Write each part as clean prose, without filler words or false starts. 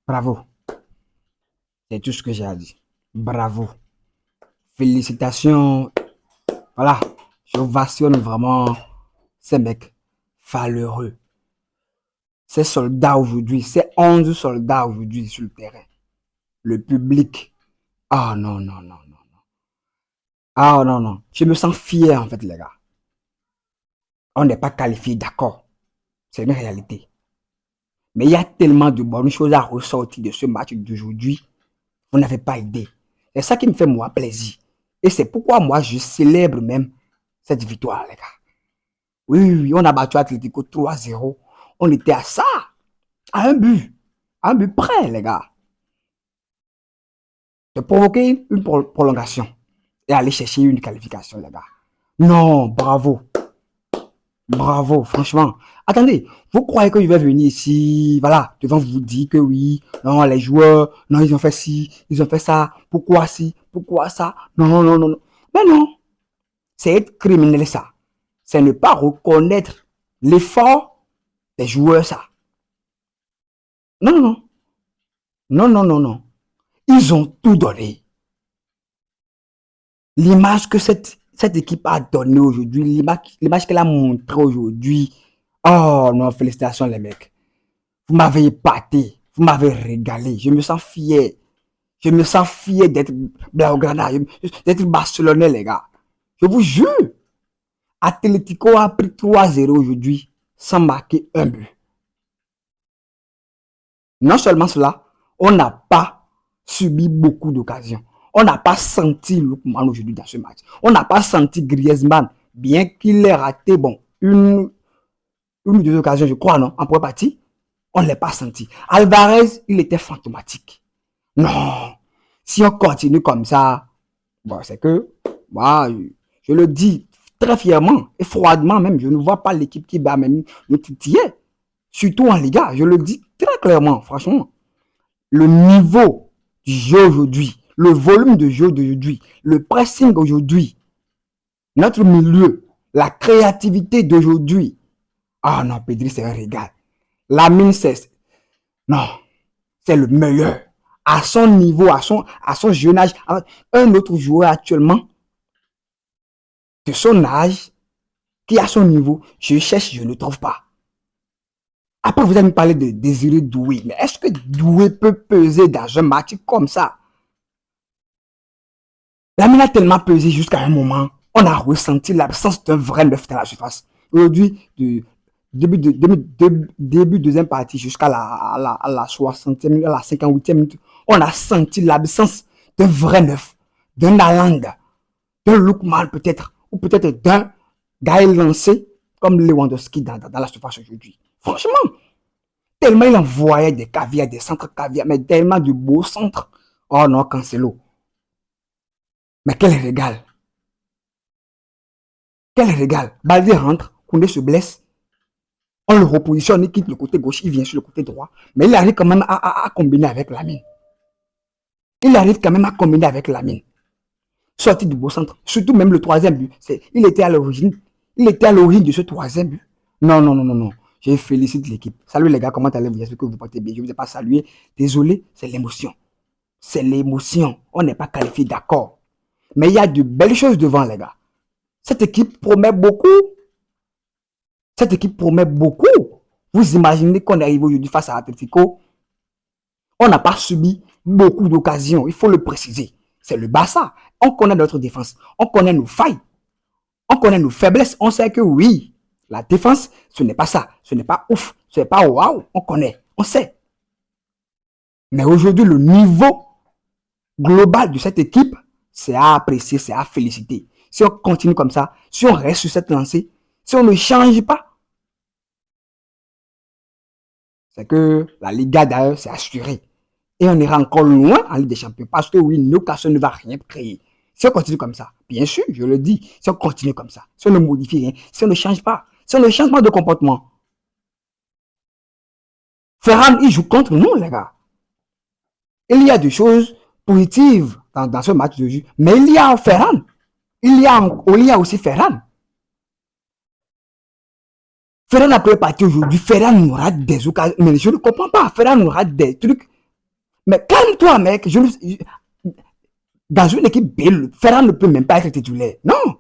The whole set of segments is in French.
Bravo. C'est tout ce que j'ai à dire. Bravo. Félicitations. Voilà. Je ovationne vraiment ces mecs valeureux. Ces soldats aujourd'hui, ces 11 soldats aujourd'hui sur le terrain. Le public. Ah non, non, non, non. Ah non, non. Je me sens fier en fait, les gars. On n'est pas qualifié, d'accord. C'est une réalité. Mais il y a tellement de bonnes choses à ressortir de ce match d'aujourd'hui. Vous n'avez pas idée. C'est ça qui me fait moi plaisir. Et c'est pourquoi moi je célèbre même cette victoire, les gars. Oui, oui, oui, on a battu Atlético 3-0. On était à ça, à un but. À un but près, les gars. De provoquer une prolongation et aller chercher une qualification, les gars. Non, bravo. Bravo, franchement. Attendez, vous croyez que je vais venir ici, voilà, devant vous dire que oui, non, les joueurs, non, ils ont fait ci, ils ont fait ça, pourquoi ci, pourquoi ça, non, non, non, non. Mais non, c'est être criminel, ça. C'est ne pas reconnaître l'effort des joueurs, ça. Non, non, non, non, non, non, non. Ils ont tout donné. L'image que cette équipe a donnée aujourd'hui, l'image qu'elle a montrée aujourd'hui. Oh non, félicitations les mecs. Vous m'avez épaté, vous m'avez régalé. Je me sens fier. Je me sens fier d'être Blaugrana, d'être Barcelonais, les gars. Je vous jure. Atlético a pris 3-0 aujourd'hui sans marquer un but. Non seulement cela, on n'a pas subi beaucoup d'occasions. On n'a pas senti Lookman aujourd'hui dans ce match. On n'a pas senti Griezmann, bien qu'il ait raté bon, une ou deux occasions, je crois, non, en première partie. On ne l'a pas senti. Alvarez, il était fantomatique. Non, si on continue comme ça, bon, c'est que, moi, je le dis très fièrement et froidement même, je ne vois pas l'équipe qui va même nous titiller. Surtout en Liga, je le dis très clairement, franchement. Le niveau du jeu aujourd'hui, le volume de jeu d'aujourd'hui, le pressing aujourd'hui, notre milieu, la créativité d'aujourd'hui. Ah non, Pedri, c'est un régal. Lamine, c'est... Non, c'est le meilleur. À son niveau, à son jeune âge, un autre joueur actuellement, de son âge, qui a son niveau, je cherche, je ne trouve pas. Après, vous allez me parler de Désiré Doué. Mais est-ce que Doué peut peser dans un match comme ça? Lamine a tellement pesé jusqu'à un moment, on a ressenti l'absence d'un vrai neuf dans la surface. Aujourd'hui, du début deuxième partie jusqu'à la 60e minute, à la 58e minute, on a senti l'absence d'un vrai neuf, d'un Haaland, d'un Lookman peut-être, ou peut-être d'un Gaël lancé comme Lewandowski dans la surface aujourd'hui. Franchement, tellement il envoyait des caviars, des centres caviars, mais tellement de beaux centres. Oh non, Cancelo. Mais quel régal. Quel régal. Balde rentre, Koundé se blesse. On le repositionne, il quitte le côté gauche, il vient sur le côté droit. Mais il arrive quand même à combiner avec Lamine. Il arrive quand même à combiner avec Lamine. Sorti du beau centre. Surtout même le troisième but. Il était à l'origine. Il était à l'origine de ce troisième but. Non, non, non, non, non. Je félicite l'équipe. Salut les gars, comment allez-vous? J'espère que vous portez bien. Je ne vous ai pas salué. Désolé, c'est l'émotion. C'est l'émotion. On n'est pas qualifié, d'accord. Mais il y a de belles choses devant, les gars. Cette équipe promet beaucoup. Cette équipe promet beaucoup. Vous imaginez qu'on arrive aujourd'hui face à Atletico. On n'a pas subi beaucoup d'occasions. Il faut le préciser. C'est le Barça. On connaît notre défense. On connaît nos failles. On connaît nos faiblesses. On sait que oui, la défense, ce n'est pas ça. Ce n'est pas ouf. Ce n'est pas waouh. On connaît. On sait. Mais aujourd'hui, le niveau global de cette équipe, c'est à apprécier, c'est à féliciter. Si on continue comme ça, si on reste sur cette lancée, si on ne change pas, c'est que la Liga d'ailleurs, c'est assuré. Et on ira encore loin en Ligue des Champions. Parce que oui, Newcastle ne va rien créer. Si on continue comme ça, bien sûr, je le dis, si on continue comme ça, si on ne modifie rien, si on ne change pas, si on ne change pas de comportement, Ferran, il joue contre nous, les gars. Il y a des choses positives dans ce match de jeu, mais il y a Ferran. Il y a aussi Ferran. Ferran a préparé aujourd'hui. Ferran aura des occasions. Mais je ne comprends pas. Ferran aura des trucs. Mais calme-toi, mec. Dans une équipe B, Ferran ne peut même pas être titulaire. Non.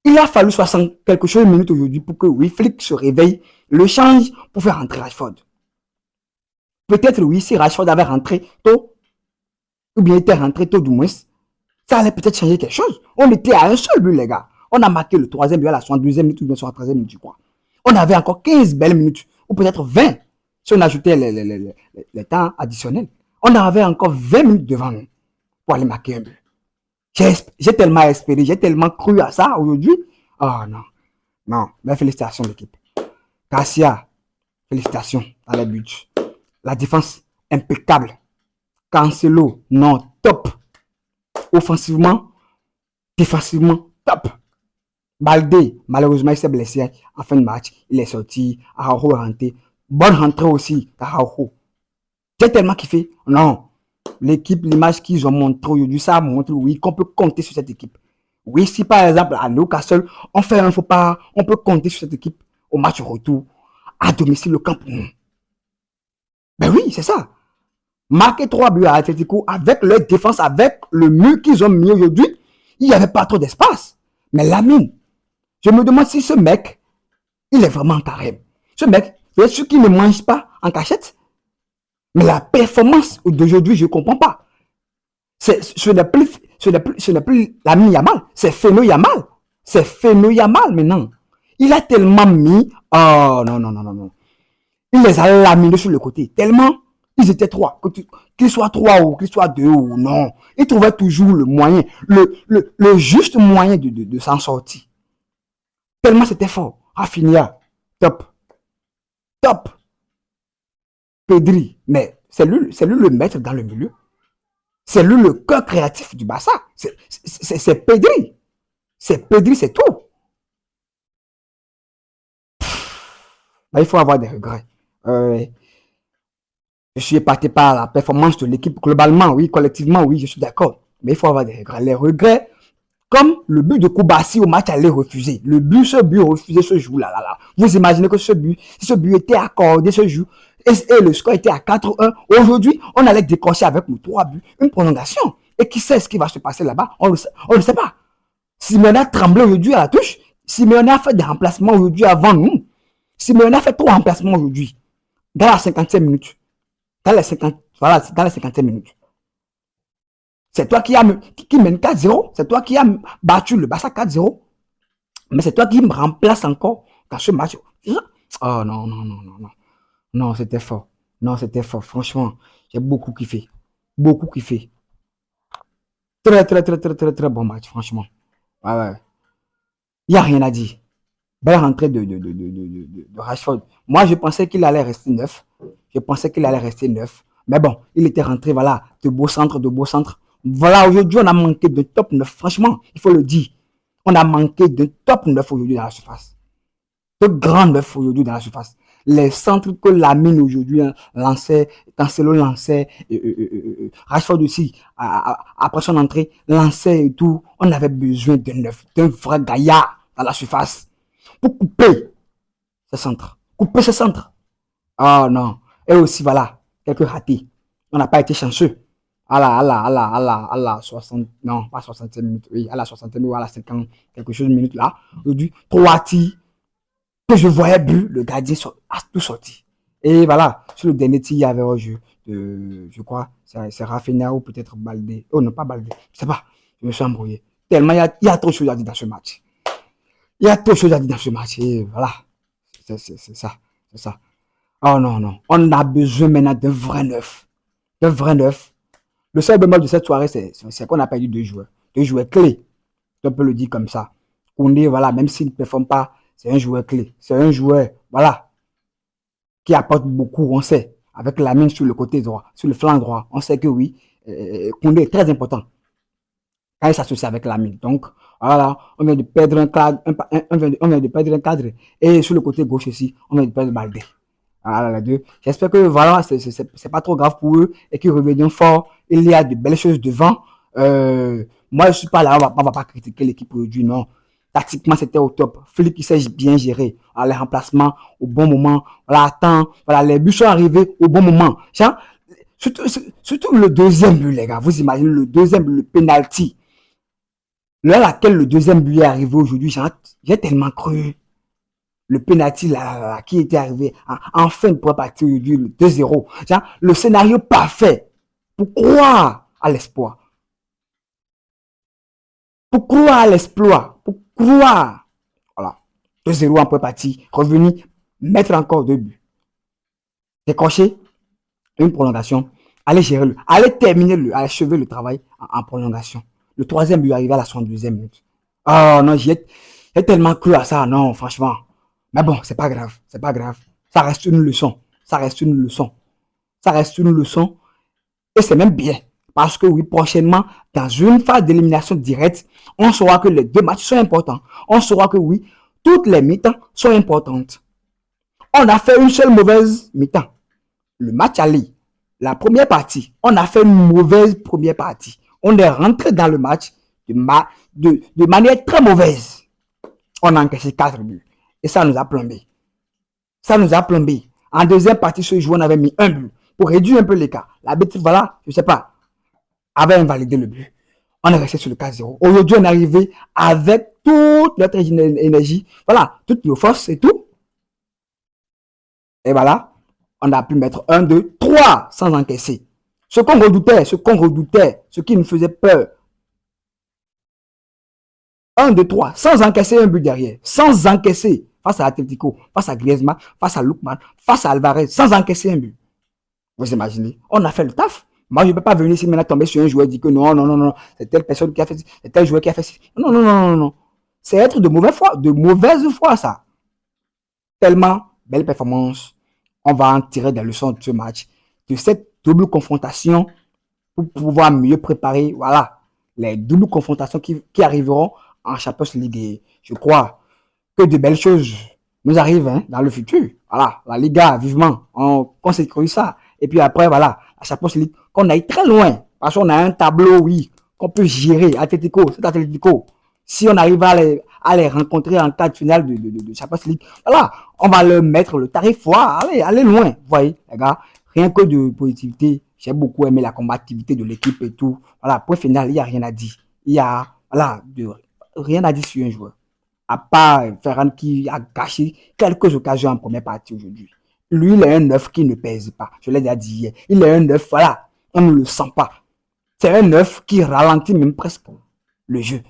Il a fallu 60 quelque chose de minutes aujourd'hui pour que oui, Flick se réveille, le change pour faire rentrer Rashford. Peut-être oui, si Rashford avait rentré tôt, ou bien était rentré tôt du moins, ça allait peut-être changer quelque chose. On était à un seul but, les gars. On a marqué le troisième but à la 72e minute ou bien sur la 13e minute, je crois. On avait encore 15 belles minutes, ou peut-être 20, si on ajoutait les temps additionnels. On avait encore 20 minutes devant nous pour aller marquer un but. J'ai tellement espéré, j'ai tellement cru à ça aujourd'hui. Oh non, non, mais félicitations l'équipe. Garcia, félicitations dans les buts. La défense, impeccable. Cancelo, non, top. Offensivement, défensivement, top. Balde, malheureusement, il s'est blessé en fin de match. Il est sorti. Araujo est rentré. Bonne rentrée aussi, Araujo. J'ai tellement kiffé. Non, l'équipe, l'image qu'ils ont montré aujourd'hui, ça montre, oui, qu'on peut compter sur cette équipe. Oui, si par exemple, à Newcastle, on fait un faux pas, on peut compter sur cette équipe au match retour, à domicile, le camp. Ben oui, c'est ça. Marquer 3 buts à Atletico avec leur défense, avec le mur qu'ils ont mis aujourd'hui, il n'y avait pas trop d'espace. Mais Lamine, je me demande si ce mec, il est vraiment en carême. Ce mec, c'est sûr qu'il ne mange pas en cachette. Mais la performance d'aujourd'hui, je ne comprends pas. Ce n'est plus Lamine Yamal, c'est Feno Yamal. C'est Feno Yamal maintenant. Il a tellement mis... Oh non, non, non, non, non. Il les a laminés sur le côté. Tellement, ils étaient 3. Qu'ils soient 3 ou qu'ils soient 2 ou non. Il trouvait toujours le moyen, le juste moyen de s'en sortir. Tellement c'était fort. Rafinha, top. Top. Pedri, mais c'est lui le maître dans le milieu. C'est lui le cœur créatif du Barça. C'est Pedri. C'est Pedri, c'est tout. Ben, il faut avoir des regrets. Je suis épaté par la performance de l'équipe globalement, oui, collectivement, oui, je suis d'accord. Mais il faut avoir des regrets. Les regrets, comme le but de Koubassi au match allait refuser. Ce but refusé ce jour là. Vous imaginez que ce but, si ce but était accordé ce jour, et le score était à 4-1, aujourd'hui, on allait décrocher avec nos 3 buts, une prolongation. Et qui sait ce qui va se passer là-bas? On ne sait pas. Simeone a tremblé aujourd'hui à la touche. Simeone a fait des remplacements aujourd'hui avant nous. Simeone a fait 3 remplacements aujourd'hui. Dans la 50e minute. Dans les 50e minutes. C'est toi qui mène 4-0. C'est toi qui as battu le Barça 4-0. Mais c'est toi qui me remplace encore dans ce match. Oh non, non, non, non, non. Non, c'était fort. Non, c'était fort. Franchement, j'ai beaucoup kiffé. Beaucoup kiffé. Très, très, très, très, très, très bon match, franchement. Ouais, ouais. Il n'y a rien à dire. Belle rentrée de Rashford. Moi, je pensais qu'il allait rester neuf. Mais bon, il était rentré, voilà, de beaux centres, de beaux centres. Voilà, aujourd'hui, on a manqué de top 9. Franchement, il faut le dire. On a manqué de top 9 aujourd'hui dans la surface. De grands 9 aujourd'hui dans la surface. Les centres que Lamine aujourd'hui lançait, Cancelo lançait, Rashford aussi, après son entrée, lançait et tout. On avait besoin de 9, d'un vrai gaillard dans la surface. Pour couper ce centre. Couper ce centre. Oh non. Et aussi, voilà, quelques ratés. On n'a pas été chanceux. À la 60, non, pas 60 minutes, oui, à la 60 minutes ou à la 50, quelque chose de minutes là. Aujourd'hui, 3 tirs que je voyais but, le gardien a tout sorti. Et voilà, sur le dernier tir, il y avait un jeu de, je crois, c'est Rafinha ou peut-être Balde. Oh non, pas Balde, je sais pas, je me suis embrouillé. Tellement il y a trop de choses à dire dans ce match. Il y a trop de choses à dire dans ce match. Et voilà, c'est ça, c'est ça. Oh non, non, on a besoin maintenant d'un vrai neuf. D'un vrai neuf. Le seul bémol de cette soirée, c'est qu'on a perdu 2 joueurs. 2 joueurs clés. On peut le dire comme ça. Koundé, voilà, même s'il ne performe pas, c'est un joueur clé. C'est un joueur, voilà, qui apporte beaucoup, on sait. Avec Lamine sur le côté droit, sur le flanc droit, on sait que oui, Koundé est très important quand il s'associe avec Lamine. Donc, voilà, on vient de perdre un cadre, on vient de perdre un cadre. Et sur le côté gauche aussi, on vient de perdre Baldé. Voilà, les deux. J'espère que voilà, c'est pas trop grave pour eux et qu'ils reviennent fort. Il y a de belles choses devant. Moi, je suis pas là, on va pas critiquer l'équipe aujourd'hui, non. Tactiquement, c'était au top. Flick, il s'est bien géré. Les remplacements au bon moment. Voilà, attends. Voilà, les buts sont arrivés au bon moment. Surtout le deuxième but, les gars. Vous imaginez le deuxième but, le penalty. Là, laquelle le deuxième but est arrivé aujourd'hui, j'ai tellement cru. Le penalty là, qui était arrivé enfin pour partir aujourd'hui, le 2-0. Le scénario parfait pour croire à l'espoir. Pour croire à l'exploit. Pour croire. Voilà. 2-0 en pré-partie. Revenu, mettre encore 2 buts. Décrocher une prolongation. Allez gérer le. Allez terminer le. Allez achever le travail en prolongation. Le troisième but arrivé à la 72e minute. Oh non, j'ai tellement cru à ça. Non, franchement. Mais bon, c'est pas grave. C'est pas grave. Ça reste une leçon. Ça reste une leçon. Ça reste une leçon. Et c'est même bien. Parce que oui, prochainement, dans une phase d'élimination directe, on saura que les 2 matchs sont importants. On saura que oui, toutes les mi-temps sont importantes. On a fait une seule mauvaise mi-temps. Le match aller, la première partie, on a fait une mauvaise première partie. On est rentré dans le match de manière très mauvaise. On a encaissé 4 buts. Et ça nous a plombé. Ça nous a plombé. En deuxième partie, ce jour, on avait mis 1 but pour réduire un peu l'écart. L'arbitre, voilà, je sais pas, avait invalidé le but. On est resté sur le 4-0. Aujourd'hui, on est arrivé avec toute notre énergie, voilà, toutes nos forces et tout. Et voilà, on a pu mettre 1, 2, 3 sans encaisser. Ce qu'on redoutait, ce qui nous faisait peur. 1, 2, 3, sans encaisser un but derrière, sans encaisser face à Atletico, face à Griezmann, face à Lookman, face à Alvarez, sans encaisser un but. Vous imaginez, on a fait le taf. Moi, je ne peux pas venir ici maintenant tomber sur un joueur et dire que non, non, non, non, c'est telle personne qui a fait, c'est tel joueur qui a fait. Non, non, non, non, non. C'est être de mauvaise foi, ça. Tellement belle performance. On va en tirer des leçons de ce match, de cette double confrontation pour pouvoir mieux préparer, voilà, les doubles confrontations qui arriveront en Champions League. Et je crois que de belles choses nous arrivent dans le futur. Voilà, la Liga, vivement, on s'est cru ça. Et puis après, voilà, la Champions League, qu'on aille très loin. Parce qu'on a un tableau, oui, qu'on peut gérer. Atletico, c'est Atletico. Si on arrive à les rencontrer en cas de finale de Champions League, voilà, on va leur mettre le tarif fort. Allez loin. Vous voyez, les gars, rien que de positivité. J'ai beaucoup aimé la combativité de l'équipe et tout. Voilà, point final, il n'y a rien à dire. Il y a, voilà, rien à dire sur un joueur. À part Ferran qui a gâché quelques occasions en première partie aujourd'hui. Lui, il est un 9 qui ne pèse pas. Je l'ai déjà dit hier. Il est un 9, voilà, on ne le sent pas. C'est un 9 qui ralentit même presque le jeu.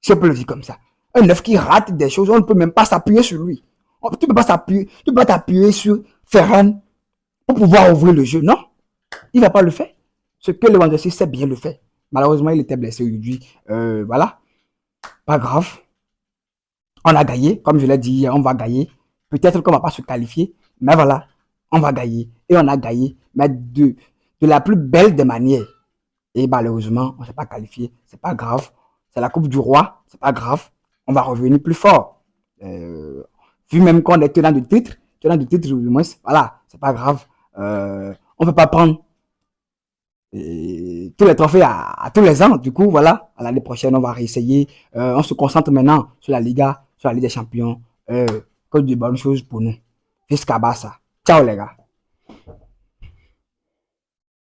Si on peut le dire comme ça. Un 9 qui rate des choses, on ne peut même pas s'appuyer sur lui. Tu ne peux pas t'appuyer sur Ferran pour pouvoir ouvrir le jeu. Non, il ne va pas le faire. Ce que Lewandowski sait bien le faire. Malheureusement, il était blessé aujourd'hui. Voilà, pas grave. On a gagné, comme je l'ai dit hier, on va gagner. Peut-être qu'on ne va pas se qualifier, mais voilà, on va gagner. Et on a gagné, mais de la plus belle des manières. Et malheureusement, on ne s'est pas qualifié. C'est pas grave. C'est la Coupe du Roi. C'est pas grave. On va revenir plus fort. Vu même qu'on est tenant de titre, du moins, voilà, c'est pas grave. On ne peut pas prendre tous les trophées à tous les ans. Du coup, voilà, à l'année prochaine, on va réessayer. On se concentre maintenant sur la Liga, sur la Ligue des Champions. Que de bonnes choses pour nous. Jusqu'à bas ça. Ciao les gars.